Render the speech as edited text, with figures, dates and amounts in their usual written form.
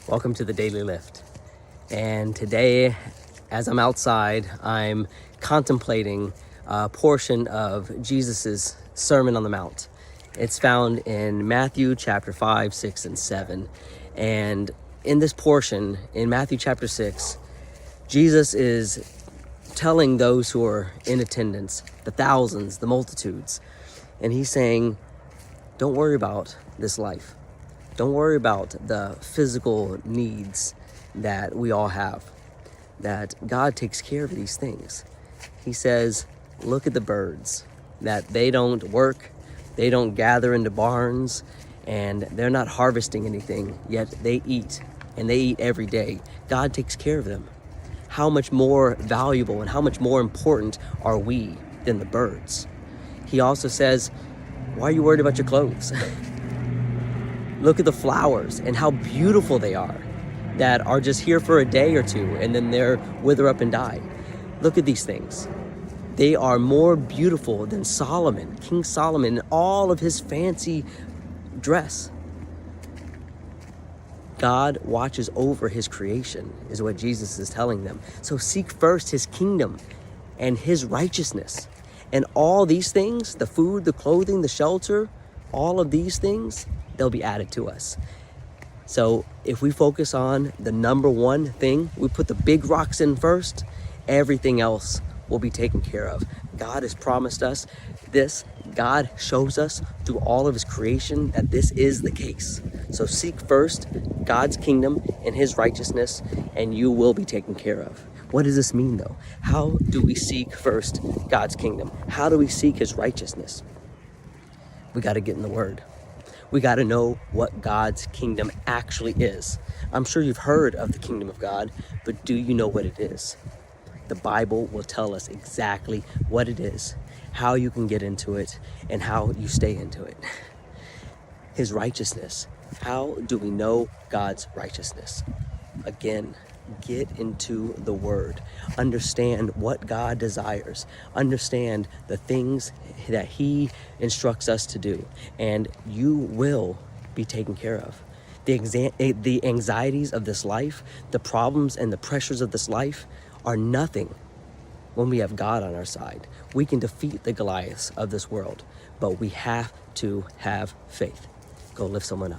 Welcome to the Daily Lift. And today, as I'm outside, I'm contemplating a portion of Jesus's Sermon on the Mount. It's found in Matthew chapter 5, 6, and 7. And in this portion, in Matthew chapter 6, Jesus is telling those who are in attendance, the thousands, the multitudes, and he's saying, don't worry about this life. Don't worry about the physical needs that we all have, that God takes care of these things. He says, look at the birds, that they don't work, they don't gather into barns, and they're not harvesting anything, yet they eat, and they eat every day. God takes care of them. How much more valuable and how much more important are we than the birds? He also says, why are you worried about your clothes? Look at the flowers and how beautiful they are, that are just here for a day or two and then they're wither up and die. Look at these things. They are more beautiful than Solomon, King Solomon, in all of his fancy dress. God watches over his creation, is what Jesus is telling them. So seek first his kingdom and his righteousness. And all these things, the food, the clothing, the shelter, all of these things, they'll be added to us. So if we focus on the number one thing, we put the big rocks in first, everything else will be taken care of. God has promised us this. God shows us through all of his creation that this is the case. So seek first God's kingdom and his righteousness, and you will be taken care of. What does this mean though? How do we seek first God's kingdom? How do we seek his righteousness? We got to get in the word. We got to know what God's kingdom actually is. I'm sure you've heard of the kingdom of God, but do you know what it is? The Bible will tell us exactly what it is, how you can get into it, and how you stay into it. His righteousness. How do we know God's righteousness? Again, get into the word. Understand what God desires. Understand the things that he instructs us to do, and you will be taken care of. The anxieties of this life, the problems and the pressures of this life are nothing when we have God on our side. We can defeat the Goliaths of this world, but we have to have faith. Go lift someone up.